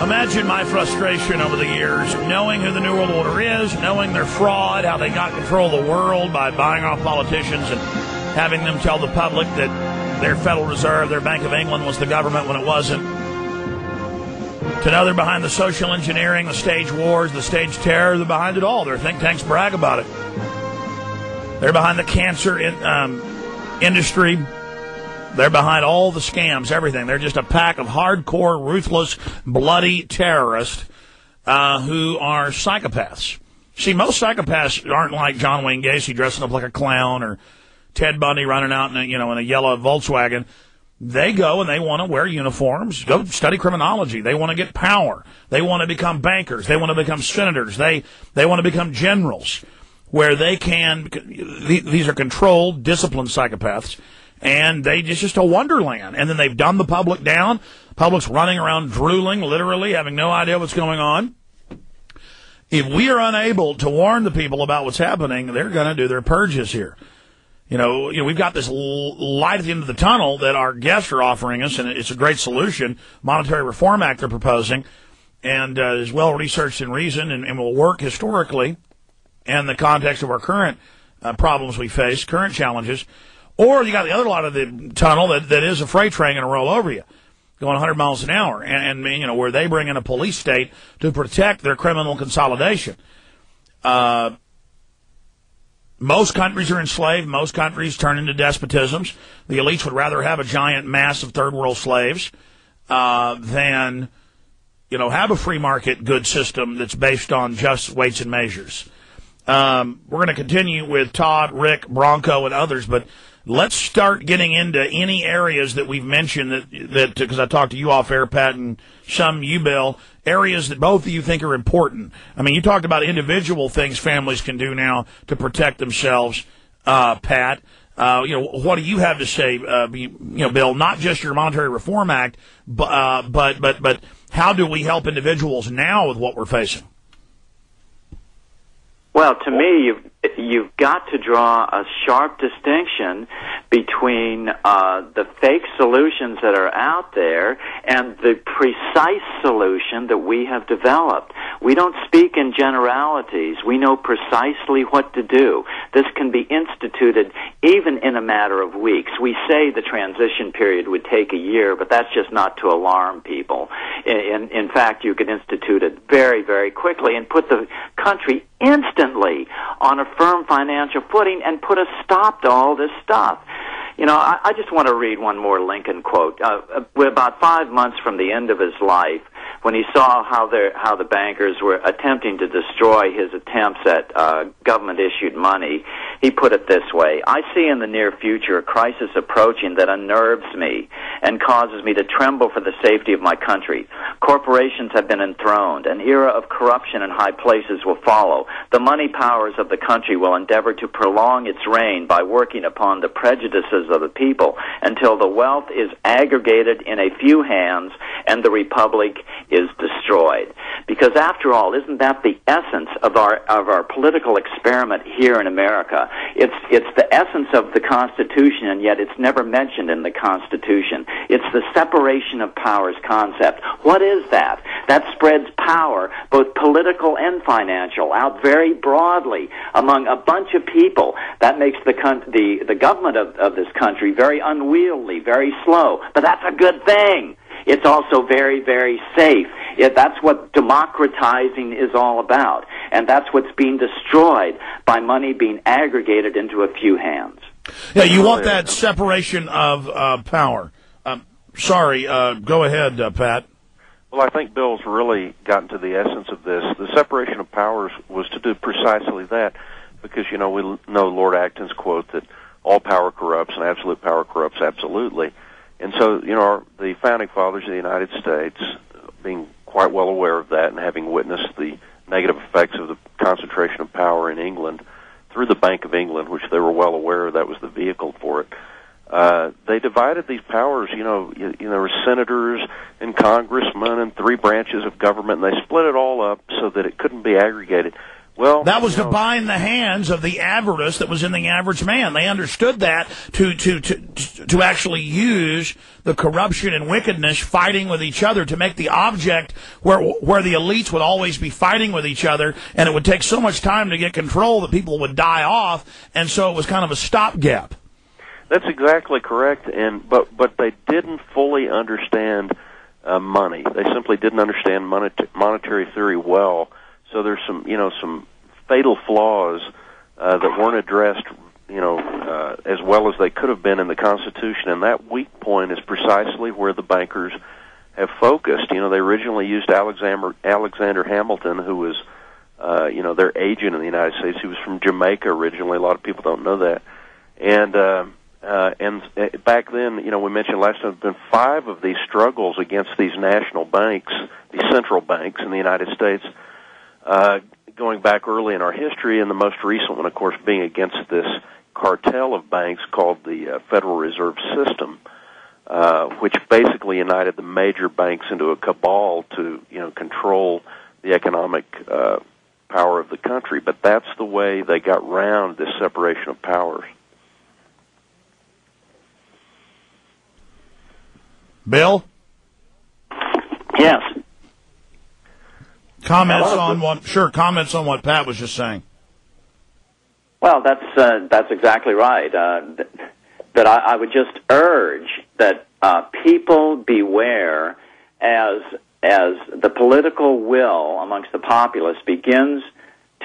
Imagine my frustration over the years, knowing who the New World Order is, knowing their fraud, how they got control of the world by buying off politicians and having them tell the public that their Federal Reserve, their Bank of England was the government when it wasn't. To know they're behind the social engineering, the stage wars, the stage terror, they're behind it all. Their think tanks brag about it. They're behind the cancer industry. They're behind all the scams, everything. They're just a pack of hardcore, ruthless, bloody terrorists who are psychopaths. See, most psychopaths aren't like John Wayne Gacy dressing up like a clown or Ted Bundy running out in a yellow Volkswagen. They go and they want to wear uniforms, go study criminology. They want to get power. They want to become bankers. They want to become senators. They want to become generals where they can. These are controlled, disciplined psychopaths, and it's just a wonderland. And then they've dumbed the public down. Public's running around drooling, literally, having no idea what's going on. If we are unable to warn the people about what's happening, they're going to do their purges here. You know, we've got this light at the end of the tunnel that our guests are offering us, and it's a great solution. Monetary Reform Act they're proposing, and is well researched and reasoned, and will work historically in the context of our current problems we face, current challenges. Or you got the other lot of the tunnel that is a freight train going to roll over you, going 100 miles an hour, and where they bring in a police state to protect their criminal consolidation. Most countries are enslaved. Most countries turn into despotisms. The elites would rather have a giant mass of third world slaves than, have a free market good system that's based on just weights and measures. We're going to continue with Todd, Rick, Bronco, and others, but let's start getting into any areas that we've mentioned that because I talked to you off air, Pat, and some you, Bill, areas that both of you think are important. I mean, you talked about individual things families can do now to protect themselves, Pat. What do you have to say, Bill? Not just your Monetary Reform Act, but how do we help individuals now with what we're facing? Well, to me, you've got to draw a sharp distinction between the fake solutions that are out there and the precise solution that we have developed. We don't speak in generalities. We know precisely what to do. This can be instituted even in a matter of weeks. We say the transition period would take a year, but that's just not to alarm people. In fact, you could institute it very, very quickly and put the country instantly on a firm financial footing and put a stop to all this stuff. I just want to read one more Lincoln quote. About 5 months from the end of his life, when he saw how the bankers were attempting to destroy his attempts at government-issued money, he put it this way: I see in the near future a crisis approaching that unnerves me and causes me to tremble for the safety of my country. Corporations have been enthroned. An era of corruption in high places will follow. The money powers of the country will endeavor to prolong its reign by working upon the prejudices of the people until the wealth is aggregated in a few hands and the republic is destroyed. Because after all, isn't that the essence of our political experiment here in America? It's the essence of the Constitution, and yet it's never mentioned in the Constitution. It's the separation of powers concept. What is that? That spreads power, both political and financial, out very broadly among a bunch of people. That makes the government of this country very unwieldy, very slow. But that's a good thing. It's also very, very safe. That's what democratizing is all about. And that's what's being destroyed by money being aggregated into a few hands. Yeah, you want that separation of power. Go ahead, Pat. Well, I think Bill's really gotten to the essence of this. The separation of powers was to do precisely that, because, we know Lord Acton's quote that all power corrupts and absolute power corrupts absolutely. And so, the founding fathers of the United States, being quite well aware of that and having witnessed the negative effects of the concentration of power in England through the Bank of England, which they were well aware that was the vehicle for it, they divided these powers. There were senators and congressmen and 3 branches of government, and they split it all up so that it couldn't be aggregated. Well, that was to bind the hands of the avarice that was in the average man. They understood that to actually use the corruption and wickedness fighting with each other to make the object where the elites would always be fighting with each other, and it would take so much time to get control that people would die off, and so it was kind of a stopgap. That's exactly correct, but they didn't fully understand money. They simply didn't understand monetary theory well. So there's some fatal flaws that weren't addressed, as well as they could have been in the Constitution. And that weak point is precisely where the bankers have focused. They originally used Alexander Hamilton, who was, their agent in the United States. He was from Jamaica originally. A lot of people don't know that. And back then, we mentioned last time, there have been 5 of these struggles against these national banks, these central banks in the United States, going back early in our history, and the most recent one, of course, being against this cartel of banks called the Federal Reserve System, which basically united the major banks into a cabal to, control the economic power of the country. But that's the way they got around this separation of powers. Bill? Yes. Comments on what Pat was just saying. Well, that's exactly right. But I would just urge that people beware as the political will amongst the populace begins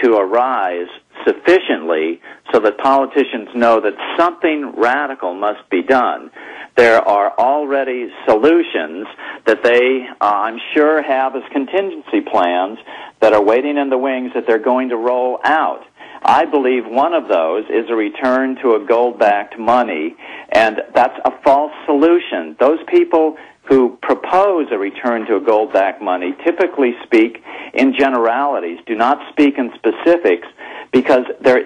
to arise sufficiently so that politicians know that something radical must be done. There are already solutions that they, I'm sure, have as contingency plans that are waiting in the wings that they're going to roll out. I believe one of those is a return to a gold-backed money, and that's a false solution. Those people who propose a return to a gold-backed money typically speak in generalities, do not speak in specifics, because there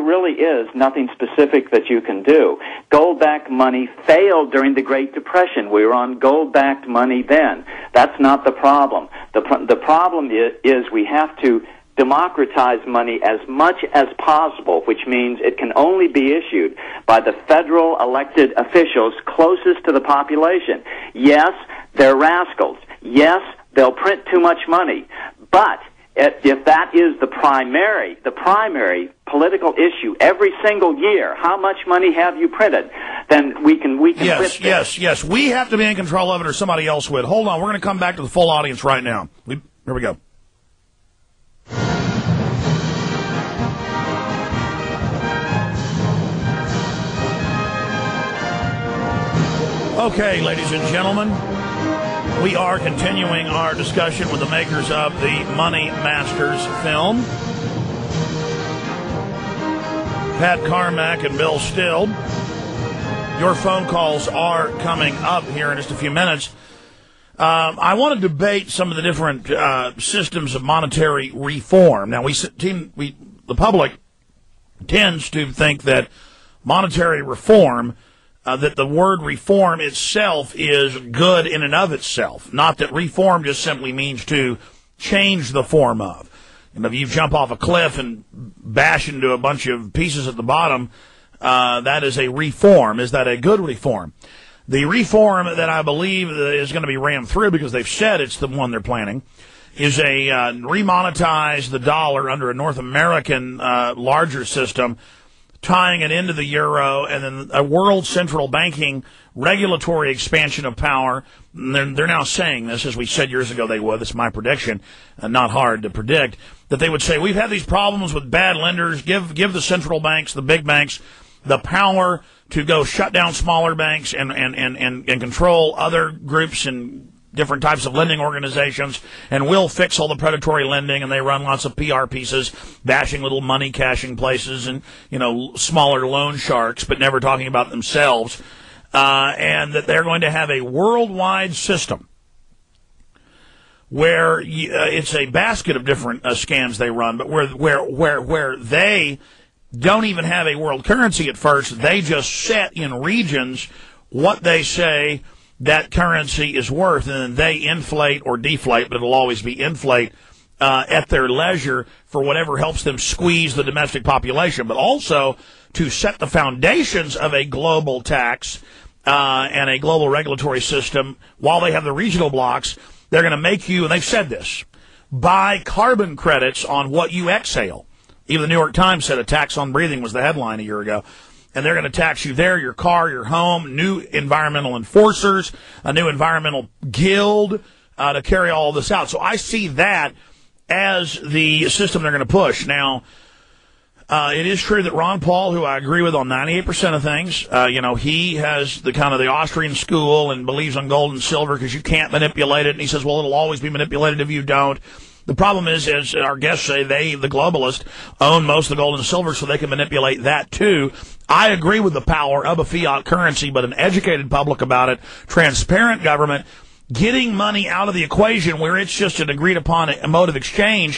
really is nothing specific that you can do. Gold-backed money failed during the Great Depression. We were on gold-backed money then. That's not the problem. The problem is we have to democratize money as much as possible, which means it can only be issued by the federal elected officials closest to the population. Yes, they're rascals. Yes, they'll print too much money. But if that is the primary political issue every single year, how much money have you printed? Then we can yes. We have to be in control of it, or somebody else would. Hold on, we're going to come back to the full audience right now. Here we go. Okay, ladies and gentlemen, we are continuing our discussion with the makers of the Money Masters film, Pat Carmack and Bill Still. Your phone calls are coming up here in just a few minutes. I want to debate some of the different systems of monetary reform. Now, the public tends to think that monetary reform, that the word reform itself is good in and of itself, not that reform just simply means to change the form of. If you jump off a cliff and bash into a bunch of pieces at the bottom, that is a reform. Is that a good reform? The reform that I believe is going to be rammed through, because they've said it's the one they're planning, is a remonetize the dollar under a North American larger system, tying it into the euro, and then a world central banking regulatory expansion of power. They're now saying this, as we said years ago they would. This is my prediction, not hard to predict, that they would say, we've had these problems with bad lenders. Give the central banks, the big banks, the power to go shut down smaller banks and control other groups and different types of lending organizations, and we'll fix all the predatory lending. And they run lots of PR pieces bashing little money cashing places and, smaller loan sharks, but never talking about themselves. And that they're going to have a worldwide system where it's a basket of different scams they run, but where they don't even have a world currency at first. They just set in regions what they say that currency is worth, and then they inflate or deflate, but it'll always be inflate at their leisure for whatever helps them squeeze the domestic population, but also to set the foundations of a global tax and a global regulatory system while they have the regional blocks. They're going to make you, and they've said this, buy carbon credits on what you exhale. Even the New York Times said a tax on breathing was the headline a year ago. And they're going to tax you there, your car, your home, new environmental enforcers, a new environmental guild to carry all of this out. So I see that as the system they're going to push. Now, it is true that Ron Paul, who I agree with on 98% of things, he has the kind of the Austrian school and believes on gold and silver because you can't manipulate it. And he says, well, it'll always be manipulated if you don't. The problem is, as our guests say, the globalists, own most of the gold and silver, so they can manipulate that too. I agree with the power of a fiat currency, but an educated public about it, transparent government, getting money out of the equation where it's just an agreed upon mode of exchange